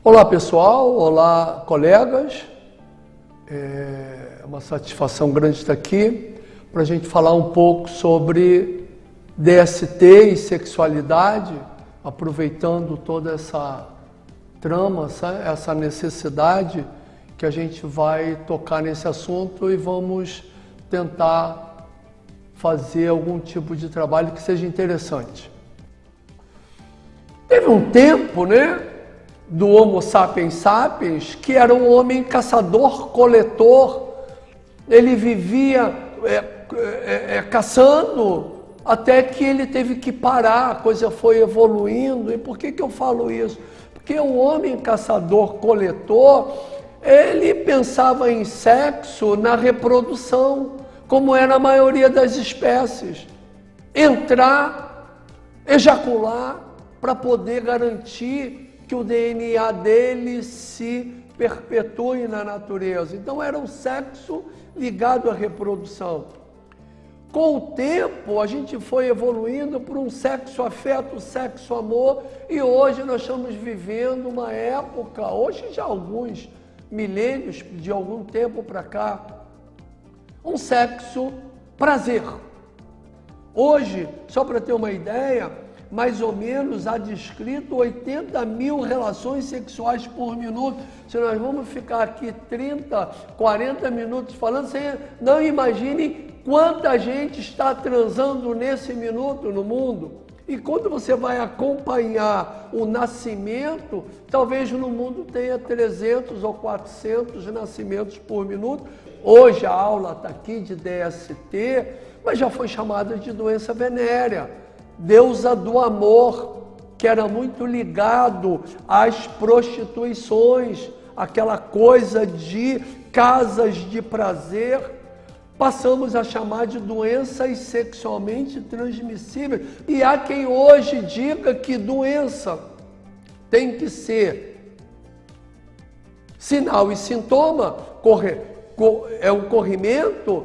Olá pessoal, olá colegas, é uma satisfação grande estar aqui para a gente falar um pouco sobre DST e sexualidade, aproveitando toda essa trama, essa necessidade que a gente vai tocar nesse assunto e vamos tentar fazer algum tipo de trabalho que seja interessante. Teve um tempo, do Homo sapiens sapiens, que era um homem caçador-coletor. Ele vivia caçando até que ele teve que parar, a coisa foi evoluindo. E por que eu falo isso? Porque o homem caçador-coletor, ele pensava em sexo na reprodução, como era a maioria das espécies. Entrar, ejacular, para poder garantir que o DNA dele se perpetue na natureza. Então era um sexo ligado à reprodução. Com o tempo, a gente foi evoluindo para um sexo-afeto, sexo-amor, e hoje nós estamos vivendo uma época, hoje já alguns milênios, de algum tempo para cá, um sexo-prazer. Hoje, só para ter uma ideia, mais ou menos há descrito 80 mil relações sexuais por minuto. Se nós vamos ficar aqui 30, 40 minutos falando, você não imagine quanta gente está transando nesse minuto no mundo. E quando você vai acompanhar o nascimento, talvez no mundo tenha 300 ou 400 nascimentos por minuto. Hoje a aula está aqui de DST, mas já foi chamada de doença venérea. Deusa do amor, que era muito ligado às prostituições, aquela coisa de casas de prazer, passamos a chamar de doenças sexualmente transmissíveis. E há quem hoje diga que doença tem que ser sinal e sintoma, é um corrimento,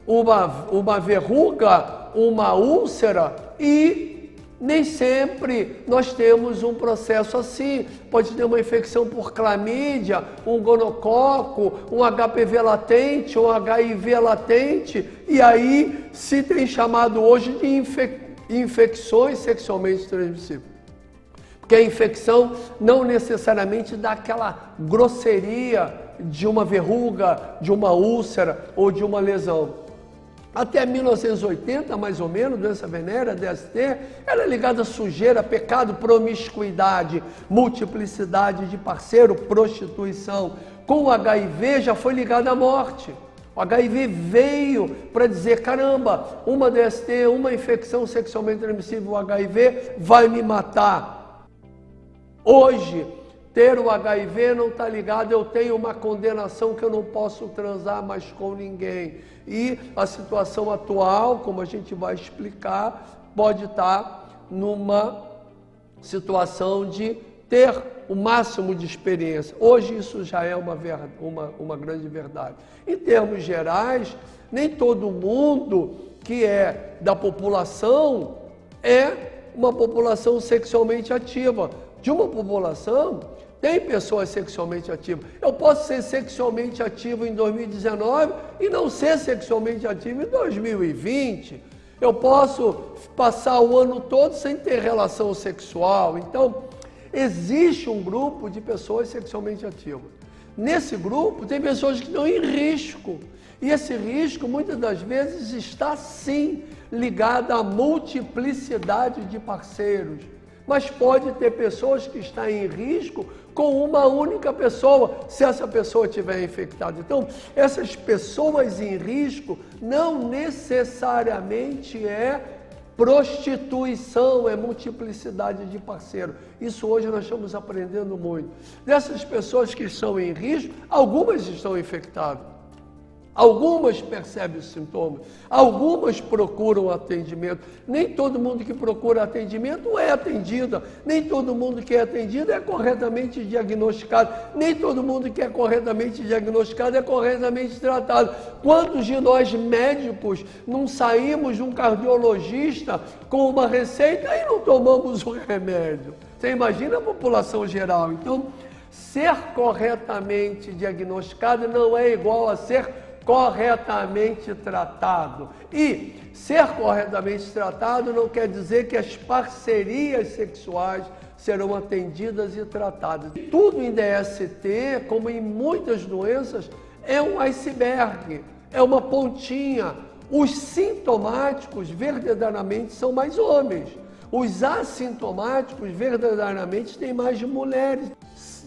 uma verruga, uma úlcera, e nem sempre nós temos um processo assim. Pode ter uma infecção por clamídia, um gonococo, um HPV latente, um HIV latente, e aí se tem chamado hoje de infecções sexualmente transmissíveis. Porque a infecção não necessariamente dá aquela grosseria de uma verruga, de uma úlcera ou de uma lesão. Até 1980, mais ou menos, doença venérea, DST, era ligada a sujeira, pecado, promiscuidade, multiplicidade de parceiro, prostituição. Com o HIV já foi ligado à morte. O HIV veio para dizer, caramba, uma DST, uma infecção sexualmente transmissível, o HIV vai me matar. Hoje, ter o HIV não está ligado, eu tenho uma condenação que eu não posso transar mais com ninguém. E a situação atual, como a gente vai explicar, pode estar numa situação de ter o máximo de experiência. Hoje isso já é uma grande verdade. Em termos gerais, nem todo mundo que é da população é uma população sexualmente ativa. De uma população, tem pessoas sexualmente ativas. Eu posso ser sexualmente ativo em 2019 e não ser sexualmente ativo em 2020. Eu posso passar o ano todo sem ter relação sexual. Então, existe um grupo de pessoas sexualmente ativas. Nesse grupo, tem pessoas que estão em risco. E esse risco, muitas das vezes, está sim ligado à multiplicidade de parceiros. Mas pode ter pessoas que estão em risco com uma única pessoa, se essa pessoa estiver infectada. Então, essas pessoas em risco não necessariamente é prostituição, é multiplicidade de parceiro. Isso hoje nós estamos aprendendo muito. Dessas pessoas que estão em risco, algumas estão infectadas. Algumas percebem os sintomas, algumas procuram atendimento. Nem todo mundo que procura atendimento é atendida, nem todo mundo que é atendido é corretamente diagnosticado, nem todo mundo que é corretamente diagnosticado é corretamente tratado. Quantos de nós médicos não saímos de um cardiologista com uma receita e não tomamos o remédio? Você imagina a população geral. Então, Ser corretamente diagnosticado não é igual a ser corretamente tratado. E ser corretamente tratado não quer dizer que as parcerias sexuais serão atendidas e tratadas. Tudo em DST, como em muitas doenças, é um iceberg, é uma pontinha. Os sintomáticos verdadeiramente são mais homens. Os assintomáticos verdadeiramente têm mais mulheres.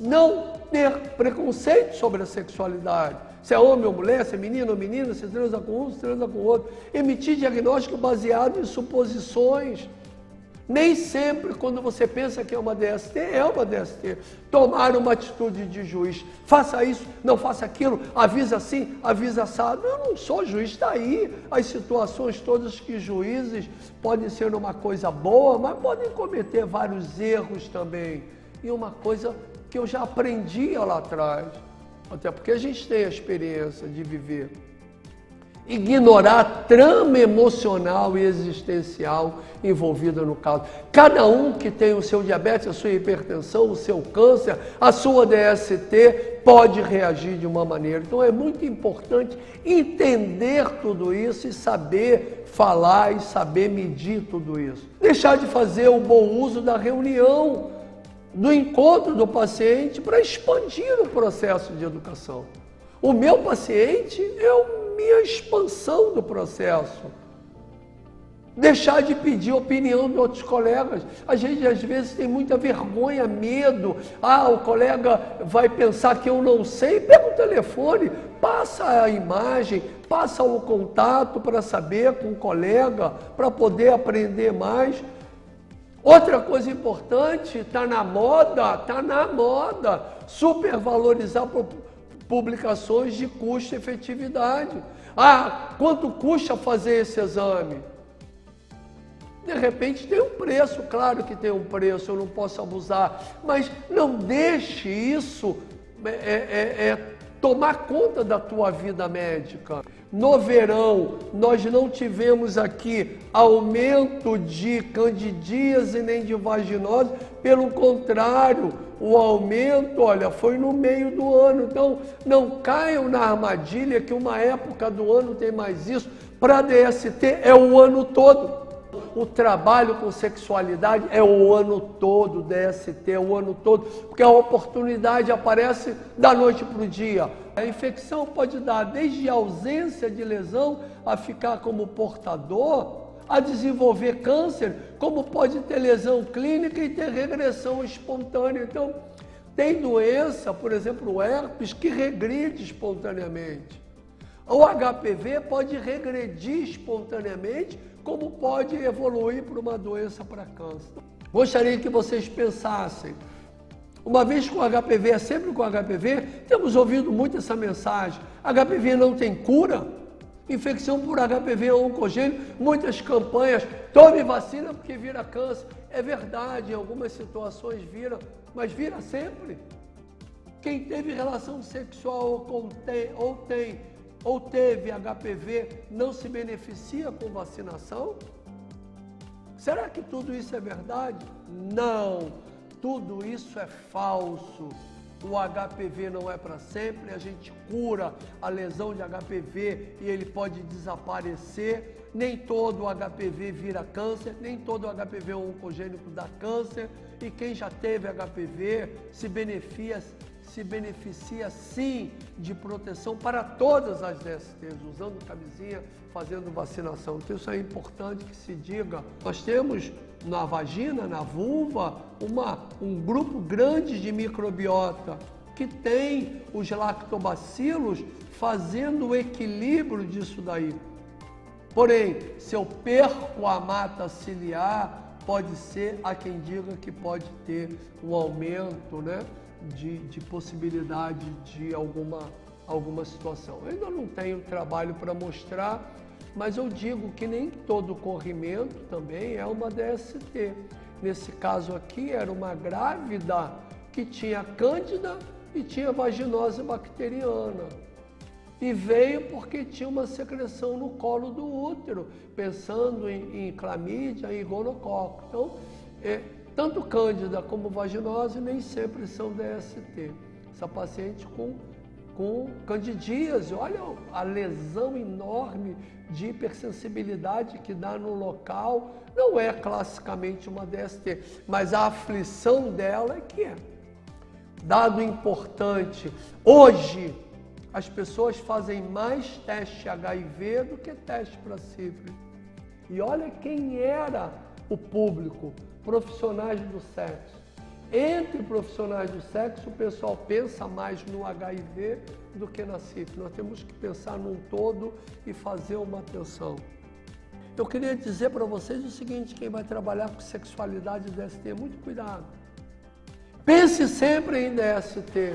Não ter preconceito sobre a sexualidade. Se é homem ou mulher, se é menino ou menina, se transa com um, se transa com o outro. Emitir diagnóstico baseado em suposições. Nem sempre, quando você pensa que é uma DST, é uma DST. Tomar uma atitude de juiz. Faça isso, não faça aquilo, avisa assim, avisa assado. Eu não sou juiz, está aí as situações todas que juízes podem ser uma coisa boa, mas podem cometer vários erros também. E uma coisa que eu já aprendi lá atrás, até porque a gente tem a experiência de viver. Ignorar a trama emocional e existencial envolvida no caso. Cada um que tem o seu diabetes, a sua hipertensão, o seu câncer, a sua DST, pode reagir de uma maneira. Então é muito importante entender tudo isso e saber falar e saber medir tudo isso. Deixar de fazer o bom uso da reunião, do encontro do paciente para expandir o processo de educação. O meu paciente é a minha expansão do processo. Deixar de pedir opinião de outros colegas. A gente às vezes tem muita vergonha, medo. O colega vai pensar que eu não sei. Pega o telefone, passa a imagem, passa o contato para saber com o colega, para poder aprender mais. Outra coisa importante, está na moda, supervalorizar publicações de custo e efetividade. Quanto custa fazer esse exame? De repente tem um preço, claro que tem um preço, eu não posso abusar, mas não deixe isso tomar conta da tua vida médica. No verão, nós não tivemos aqui aumento de candidíase nem de vaginose, pelo contrário, o aumento, foi no meio do ano. Então, não caiam na armadilha que uma época do ano tem mais isso. Para DST é o ano todo. O trabalho com sexualidade é o ano todo, DST é o ano todo, porque a oportunidade aparece da noite para o dia. A infecção pode dar desde ausência de lesão a ficar como portador, a desenvolver câncer, como pode ter lesão clínica e ter regressão espontânea. Então, tem doença, por exemplo, o herpes, que regride espontaneamente. O HPV pode regredir espontaneamente, como pode evoluir para uma doença para câncer. Gostaria que vocês pensassem, uma vez com HPV, é sempre com HPV, temos ouvido muito essa mensagem, HPV não tem cura, infecção por HPV é oncogênio, muitas campanhas, tome vacina porque vira câncer. É verdade, em algumas situações vira, mas vira sempre. Quem teve relação sexual ou teve HPV não se beneficia com vacinação? Será que tudo isso é verdade? Não, tudo isso é falso. O HPV não é para sempre, a gente cura a lesão de HPV e ele pode desaparecer. Nem todo HPV vira câncer, nem todo HPV oncogênico dá câncer. E quem já teve HPV se beneficia sim de proteção para todas as DSTs, usando camisinha, fazendo vacinação. Então isso é importante que se diga. Nós temos na vagina, na vulva, um grupo grande de microbiota que tem os lactobacilos fazendo o equilíbrio disso daí. Porém, se eu perco a mata ciliar, pode ser, há quem diga que pode ter um aumento, de possibilidade de alguma situação. Eu ainda não tenho trabalho para mostrar, mas eu digo que nem todo corrimento também é uma DST. Nesse caso aqui, era uma grávida que tinha cândida e tinha vaginose bacteriana. E veio porque tinha uma secreção no colo do útero, pensando em clamídia e gonococo. Então, Tanto cândida como vaginose nem sempre são DST. Essa paciente com candidíase, olha a lesão enorme de hipersensibilidade que dá no local, não é classicamente uma DST, mas a aflição dela é que é. Dado importante, hoje as pessoas fazem mais teste HIV do que teste para sífilis. E olha quem era o público, profissionais do sexo. Entre profissionais do sexo, o pessoal pensa mais no HIV do que na sífilis. Nós temos que pensar num todo e fazer uma atenção. Eu queria dizer para vocês o seguinte, quem vai trabalhar com sexualidade e DST, muito cuidado. Pense sempre em DST,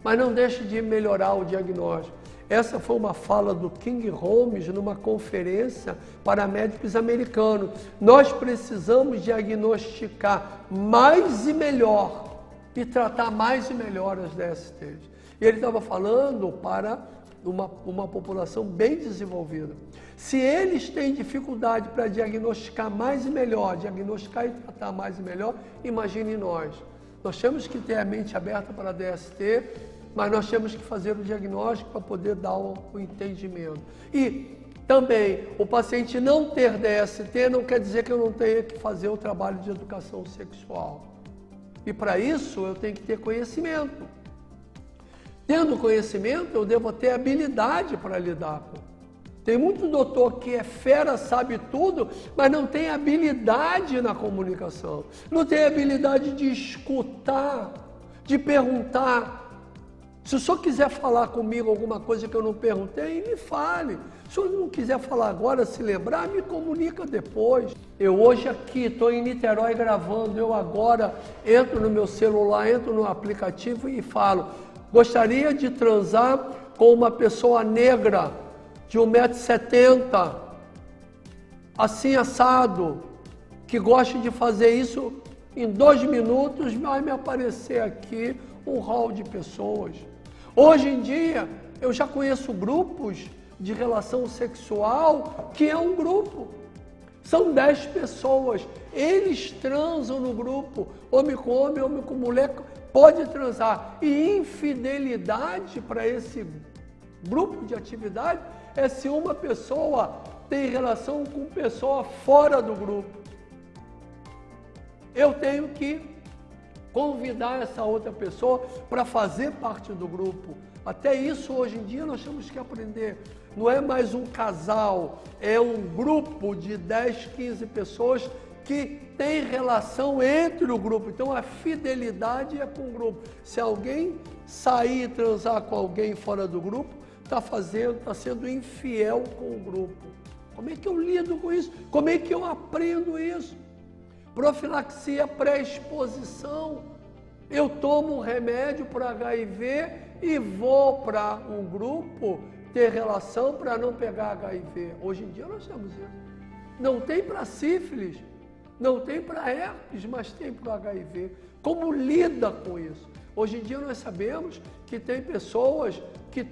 mas não deixe de melhorar o diagnóstico. Essa foi uma fala do King Holmes numa conferência para médicos americanos. Nós precisamos diagnosticar mais e melhor e tratar mais e melhor as DSTs. E ele estava falando para uma população bem desenvolvida. Se eles têm dificuldade para diagnosticar mais e melhor, diagnosticar e tratar mais e melhor, imagine nós. Nós temos que ter a mente aberta para a DST, mas nós temos que fazer o diagnóstico para poder dar o entendimento. E também, o paciente não ter DST não quer dizer que eu não tenha que fazer o trabalho de educação sexual. E para isso, eu tenho que ter conhecimento. Tendo conhecimento, eu devo ter habilidade para lidar com. Tem muito doutor que é fera, sabe tudo, mas não tem habilidade na comunicação. Não tem habilidade de escutar, de perguntar. Se o senhor quiser falar comigo alguma coisa que eu não perguntei, me fale. Se o senhor não quiser falar agora, se lembrar, me comunica depois. Eu hoje aqui, estou em Niterói gravando, eu agora entro no meu celular, entro no aplicativo e falo, gostaria de transar com uma pessoa negra, de 1,70 m, assim assado, que gosta de fazer isso em 2 minutos, vai me aparecer aqui um hall de pessoas. Hoje em dia, eu já conheço grupos de relação sexual que é um grupo. São 10 pessoas, eles transam no grupo, homem com homem, homem com mulher, pode transar. E infidelidade para esse grupo de atividade é se uma pessoa tem relação com pessoa fora do grupo. Eu tenho que convidar essa outra pessoa para fazer parte do grupo. Até isso, hoje em dia, nós temos que aprender. Não é mais um casal, é um grupo de 10, 15 pessoas que tem relação entre o grupo. Então, a fidelidade é com o grupo. Se alguém sair e transar com alguém fora do grupo, está sendo infiel com o grupo. Como é que eu lido com isso? Como é que eu aprendo isso? Profilaxia pré-exposição. Eu tomo um remédio para HIV e vou para um grupo ter relação para não pegar HIV. Hoje em dia nós temos isso. Não tem para sífilis, não tem para herpes, mas tem para HIV. Como lida com isso? Hoje em dia nós sabemos que tem pessoas que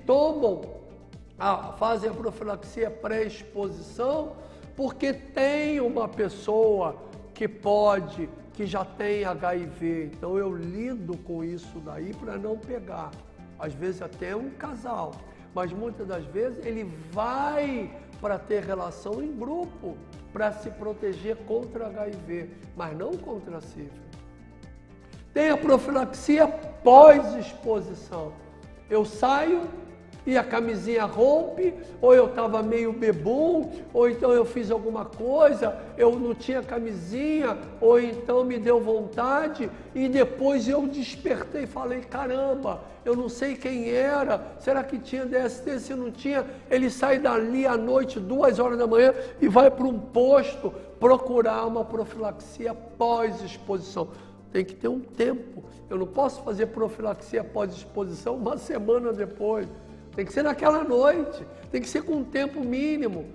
fazem a profilaxia pré-exposição porque tem uma pessoa que já tem HIV. Então eu lido com isso daí para não pegar. Às vezes até um casal, mas muitas das vezes ele vai para ter relação em grupo, para se proteger contra HIV, mas não contra a sífilis. Tem a profilaxia pós-exposição. Eu saio e a camisinha rompe, ou eu estava meio bebum, ou então eu fiz alguma coisa, eu não tinha camisinha, ou então me deu vontade, e depois eu despertei e falei, caramba, eu não sei quem era, será que tinha DST? Se não tinha, ele sai dali à noite, 2 horas da manhã, e vai para um posto procurar uma profilaxia pós-exposição. Tem que ter um tempo, eu não posso fazer profilaxia pós-exposição uma semana depois. Tem que ser naquela noite, tem que ser com um tempo mínimo.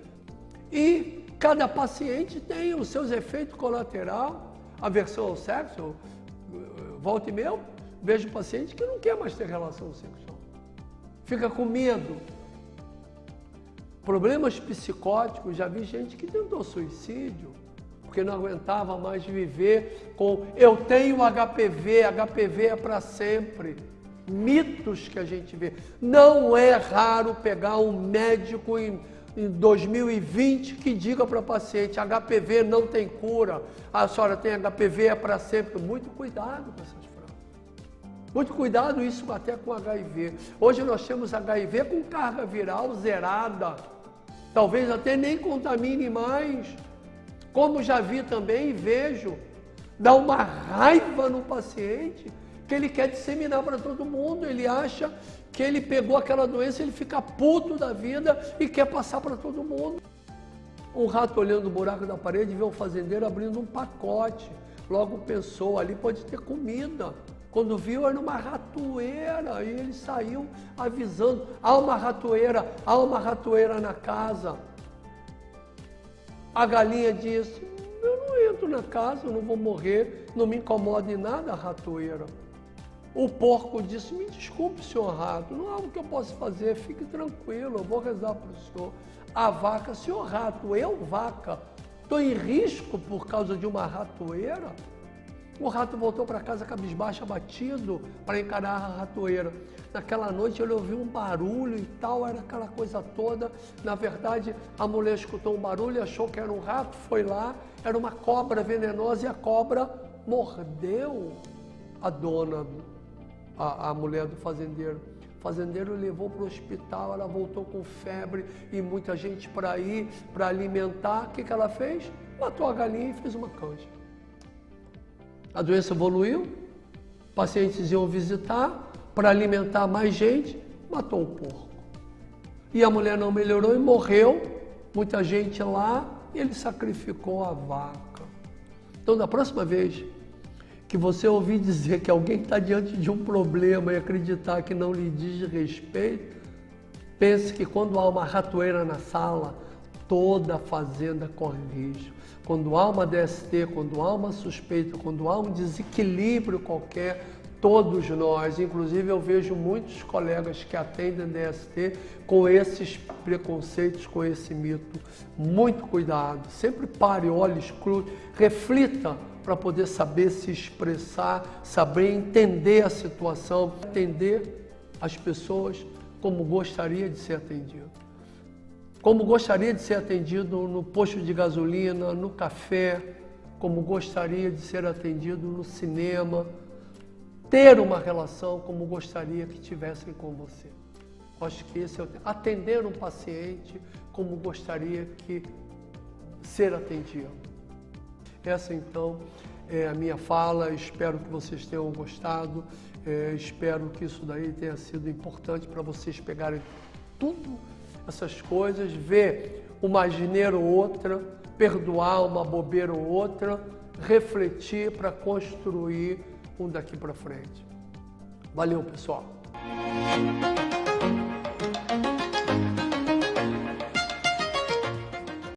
E cada paciente tem os seus efeitos colaterais, aversão ao sexo. Volta e meia, vejo paciente que não quer mais ter relação sexual. Fica com medo. Problemas psicóticos, já vi gente que tentou suicídio. porque não aguentava mais viver com eu tenho HPV, HPV é para sempre. Mitos que a gente vê. Não é raro pegar um médico em 2020 que diga para a paciente, HPV não tem cura, a senhora tem HPV é para sempre. Muito cuidado com essas frases. Muito cuidado isso até com HIV. Hoje nós temos HIV com carga viral zerada. Talvez até nem contamine mais. Como já vi também e vejo, dá uma raiva no paciente que ele quer disseminar para todo mundo. Ele acha que ele pegou aquela doença, ele fica puto da vida e quer passar para todo mundo. Um rato olhando o buraco da parede, vê um fazendeiro abrindo um pacote. Logo pensou, ali pode ter comida. Quando viu, era uma ratoeira, e ele saiu avisando, há uma ratoeira na casa. A galinha disse, eu não entro na casa, eu não vou morrer, não me incomoda em nada a ratoeira. O porco disse, me desculpe, senhor rato, não há o que eu possa fazer, fique tranquilo, eu vou rezar para o senhor. A vaca, senhor rato, eu, vaca, estou em risco por causa de uma ratoeira? O rato voltou para casa cabisbaixo, abatido, para encarar a ratoeira. Naquela noite ele ouviu um barulho e tal, era aquela coisa toda. Na verdade, a mulher escutou um barulho e achou que era um rato, foi lá, era uma cobra venenosa e a cobra mordeu a dona, a mulher do fazendeiro. O fazendeiro levou para o hospital, ela voltou com febre e muita gente para ir, para alimentar. O que ela fez? Matou a galinha e fez uma canja. A doença evoluiu, pacientes iam visitar, para alimentar mais gente, matou o porco. E a mulher não melhorou e morreu, muita gente lá, e ele sacrificou a vaca. Então, da próxima vez que você ouvir dizer que alguém está diante de um problema e acreditar que não lhe diz respeito, pense que quando há uma ratoeira na sala, toda a fazenda corre risco. Quando há uma DST, quando há uma suspeita, quando há um desequilíbrio qualquer, todos nós, inclusive eu vejo muitos colegas que atendem DST com esses preconceitos, com esse mito. Muito cuidado, sempre pare, olhe, escute, reflita para poder saber se expressar, saber entender a situação, atender as pessoas como gostaria de ser atendido. Como gostaria de ser atendido no posto de gasolina, no café, como gostaria de ser atendido no cinema, ter uma relação como gostaria que tivessem com você. Acho que esse é atender um paciente como gostaria que ser atendido. Essa então é a minha fala, espero que vocês tenham gostado, espero que isso daí tenha sido importante para vocês pegarem tudo essas coisas, ver uma asneira ou outra, perdoar uma bobeira ou outra, refletir para construir um daqui para frente. Valeu, pessoal!